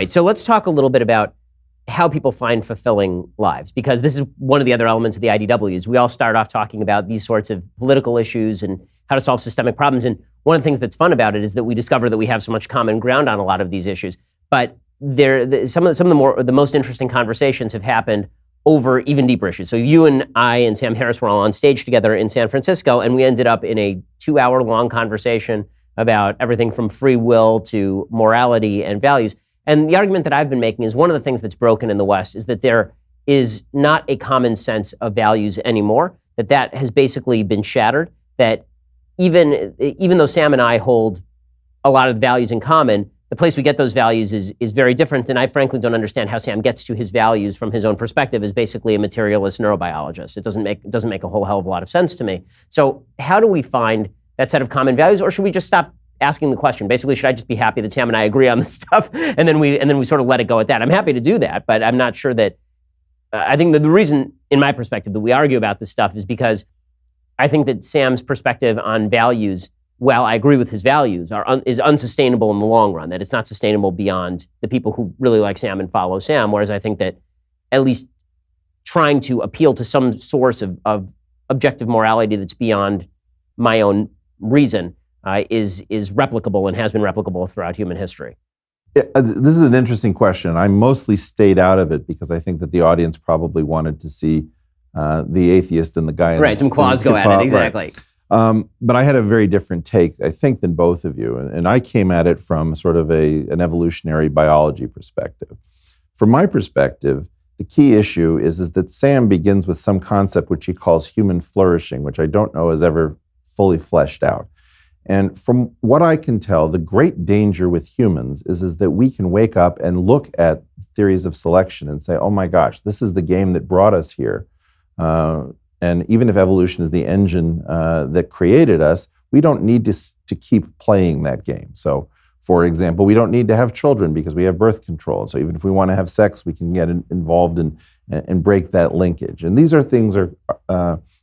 Right, so let's talk a little bit about how people find fulfilling lives, because this is one of the other elements of the IDWs. We all start off talking about these sorts of political issues and how to solve systemic problems. And one of the things that's fun about it is that we discover that we have so much common ground on a lot of these issues. But some of the most interesting conversations have happened over even deeper issues. So you and I and Sam Harris were all on stage together in San Francisco, and we ended up in a 2-hour-long conversation about everything from free will to morality and values. And the argument that I've been making is one of the things that's broken in the West is that there is not a common sense of values anymore, that has basically been shattered, that even though Sam and I hold a lot of values in common, the place we get those values is very different, and I frankly don't understand how Sam gets to his values from his own perspective as basically a materialist neurobiologist. It doesn't make a whole hell of a lot of sense to me. So how do we find that set of common values, or should we just stop asking the question? Basically, should I just be happy that Sam and I agree on this stuff, and then we sort of let it go at that? I'm happy to do that, but I'm not sure that. I think that the reason, in my perspective, that we argue about this stuff is because I think that Sam's perspective on values, while I agree with his values, is unsustainable in the long run. That it's not sustainable beyond the people who really like Sam and follow Sam. Whereas I think that at least trying to appeal to some source of objective morality that's beyond my own reason is replicable and has been replicable throughout human history. Yeah, this is an interesting question. I mostly stayed out of it because I think that the audience probably wanted to see the atheist and the guy in some claws go at it, exactly. Right. But I had a very different take, I think, than both of you. And I came at it from sort of an evolutionary biology perspective. From my perspective, the key issue is that Sam begins with some concept which he calls human flourishing, which I don't know is ever fully fleshed out. And from what I can tell, the great danger with humans is that we can wake up and look at theories of selection and say, oh my gosh, this is the game that brought us here. And even if evolution is the engine that created us, we don't need to keep playing that game. So, for example, we don't need to have children because we have birth control. So even if we want to have sex, we can get involved and break that linkage. And these are things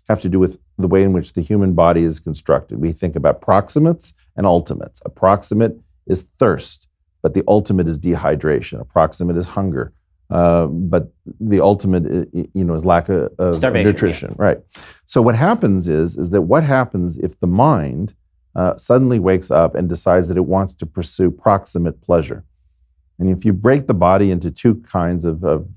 have to do with the way in which the human body is constructed. We think about proximates and ultimates. A proximate is thirst, but the ultimate is dehydration. A proximate is hunger, but the ultimate is lack of nutrition. Yeah. Right. So what happens is that what happens if the mind suddenly wakes up and decides that it wants to pursue proximate pleasure? And if you break the body into two kinds of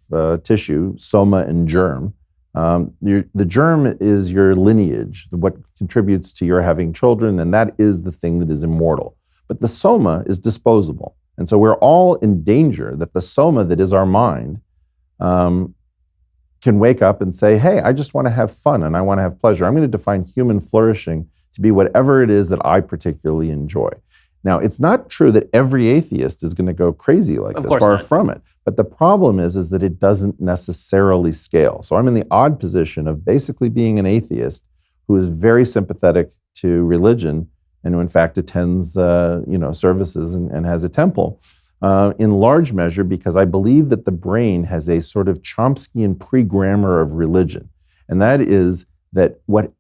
tissue, soma and germ, the germ is your lineage, what contributes to your having children, and that is the thing that is immortal. But the soma is disposable. And so we're all in danger that the soma that is our mind can wake up and say, hey, I just want to have fun and I want to have pleasure. I'm going to define human flourishing to be whatever it is that I particularly enjoy. Now, it's not true that every atheist is going to go crazy like this, far from it. But the problem is that it doesn't necessarily scale. So I'm in the odd position of basically being an atheist who is very sympathetic to religion and who in fact attends services and has a temple, in large measure because I believe that the brain has a sort of Chomskyan pre-grammar of religion. And that is that what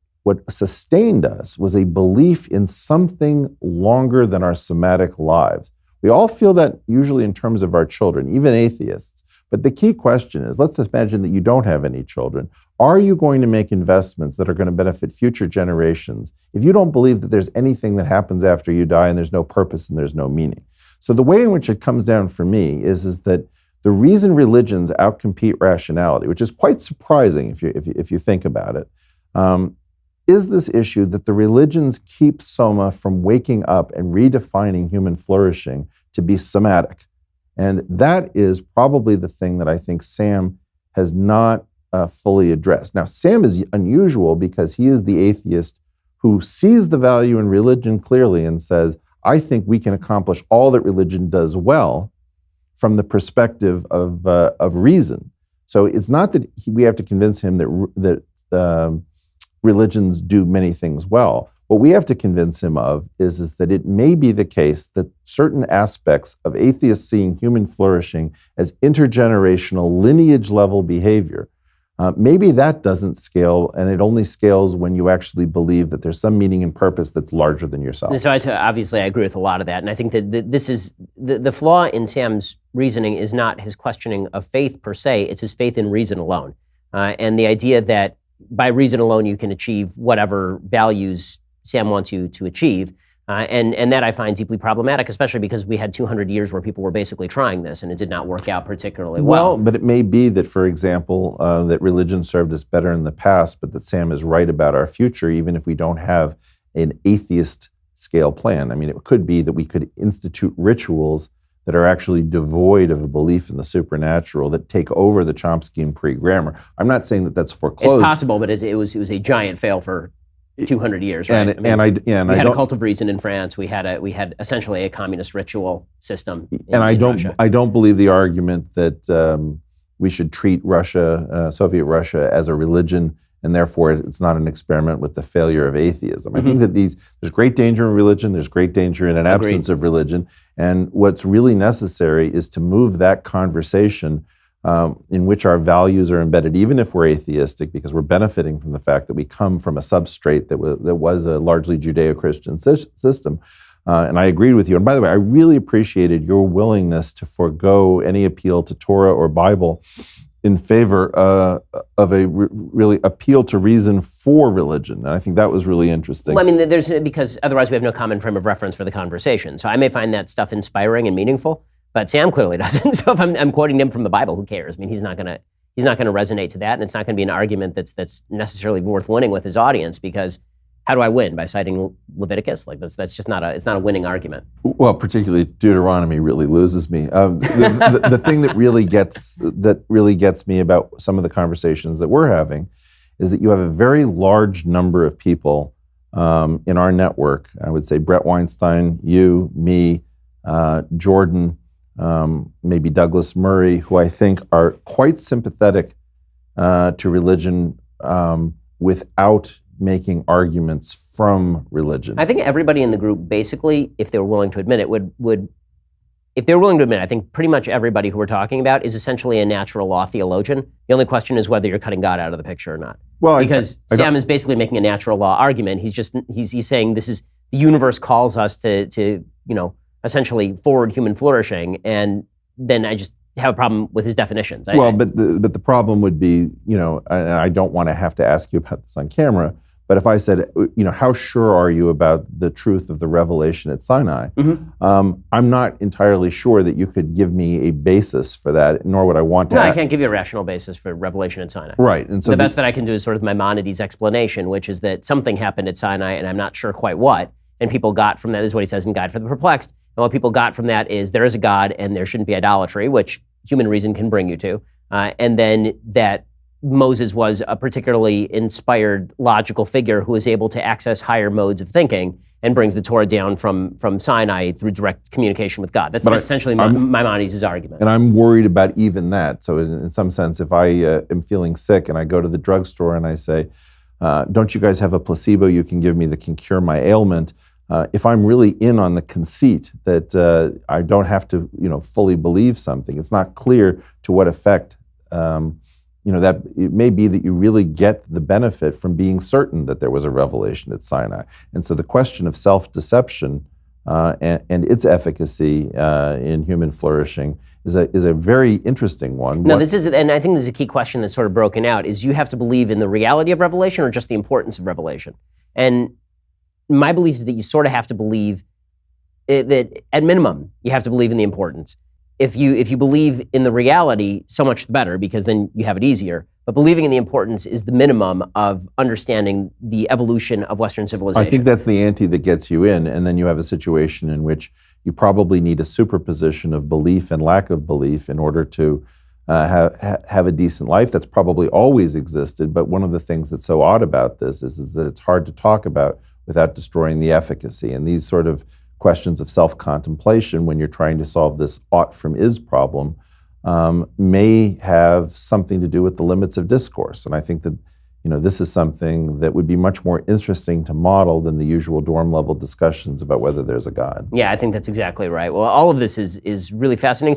sustained us was a belief in something longer than our somatic lives. We all feel that usually in terms of our children, even atheists. But the key question is, let's imagine that you don't have any children. Are you going to make investments that are going to benefit future generations if you don't believe that there's anything that happens after you die and there's no purpose and there's no meaning? So the way in which it comes down for me is that the reason religions outcompete rationality, which is quite surprising if you think about it, is this issue that the religions keep soma from waking up and redefining human flourishing to be somatic. And that is probably the thing that I think Sam has not fully addressed. Now, Sam is unusual because he is the atheist who sees the value in religion clearly and says, I think we can accomplish all that religion does well from the perspective of reason. So it's not that we have to convince him that religions do many things well. What we have to convince him of is that it may be the case that certain aspects of atheists seeing human flourishing as intergenerational lineage-level behavior Maybe that doesn't scale, and it only scales when you actually believe that there's some meaning and purpose that's larger than yourself. So obviously I agree with a lot of that, and I think that this is the flaw in Sam's reasoning is not his questioning of faith per se, it's his faith in reason alone. And the idea that by reason alone you can achieve whatever values Sam wants you to achieve. And that I find deeply problematic, especially because we had 200 years where people were basically trying this and it did not work out particularly well. Well, but it may be that, for example, that religion served us better in the past, but that Sam is right about our future, even if we don't have an atheist scale plan. I mean, it could be that we could institute rituals that are actually devoid of a belief in the supernatural that take over the Chomsky pre-grammar. I'm not saying that that's foreclosed. It's possible, but it was a giant fail for 200 years, right? We had a cult of reason in France. We had essentially a communist ritual system. I Russia. don't believe the argument that we should treat Russia, Soviet Russia, as a religion, and therefore it's not an experiment with the failure of atheism. I think that there's great danger in religion. There's great danger in an absence of religion, and what's really necessary is to move that conversation in which our values are embedded, even if we're atheistic, because we're benefiting from the fact that we come from a substrate that was a largely Judeo-Christian system. And I agreed with you. And by the way, I really appreciated your willingness to forego any appeal to Torah or Bible in favor of a really appeal to reason for religion. And I think that was really interesting. Well, I mean, because otherwise we have no common frame of reference for the conversation. So I may find that stuff inspiring and meaningful, but Sam clearly doesn't. So if I'm quoting him from the Bible, who cares? I mean, he's not going to resonate to that, and it's not going to be an argument that's necessarily worth winning with his audience. Because how do I win? By citing Leviticus? Like that's just not a winning argument. Well, particularly Deuteronomy really loses me. The thing that really gets me about some of the conversations that we're having is that you have a very large number of people in our network. I would say Brett Weinstein, you, me, Jordan. Maybe Douglas Murray, who I think are quite sympathetic to religion without making arguments from religion. I think everybody in the group, basically, if they were willing to admit it, if they were willing to admit it, I think pretty much everybody who we're talking about is essentially a natural law theologian. The only question is whether you're cutting God out of the picture or not. Well, because Sam is basically making a natural law argument. He's saying this is the universe calls us to essentially forward human flourishing, and then I just have a problem with his definitions. But the problem would be, and I don't want to have to ask you about this on camera, but if I said, how sure are you about the truth of the revelation at Sinai? I'm not entirely sure that you could give me a basis for that, nor would I want to. No, I can't give you a rational basis for revelation at Sinai. Right, and so the best that I can do is sort of Maimonides' explanation, which is that something happened at Sinai, and I'm not sure quite what. And people got from that, this is what he says in Guide for the Perplexed, and what people got from that is there is a God and there shouldn't be idolatry, which human reason can bring you to, and then that Moses was a particularly inspired logical figure who was able to access higher modes of thinking and brings the Torah down from Sinai through direct communication with God. That's essentially Maimonides' argument. And I'm worried about even that. So in some sense, if I am feeling sick and I go to the drugstore and I say, don't you guys have a placebo you can give me that can cure my ailment? If I'm really in on the conceit that I don't have to, fully believe something, it's not clear to what effect, that it may be that you really get the benefit from being certain that there was a revelation at Sinai. And so the question of self-deception and its efficacy in human flourishing is a very interesting one. No, and I think this is a key question that's sort of broken out, is you have to believe in the reality of revelation or just the importance of revelation? And my belief is that you sort of have to believe that at minimum, you have to believe in the importance. If you believe in the reality, so much the better, because then you have it easier. But believing in the importance is the minimum of understanding the evolution of Western civilization. I think that's the ante that gets you in, and then you have a situation in which you probably need a superposition of belief and lack of belief in order to have a decent life. That's probably always existed, but one of the things that's so odd about this is that it's hard to talk about without destroying the efficacy. And these sort of questions of self-contemplation, when you're trying to solve this ought from is problem, may have something to do with the limits of discourse. And I think that this is something that would be much more interesting to model than the usual dorm level discussions about whether there's a God. Yeah, I think that's exactly right. Well, all of this is really fascinating.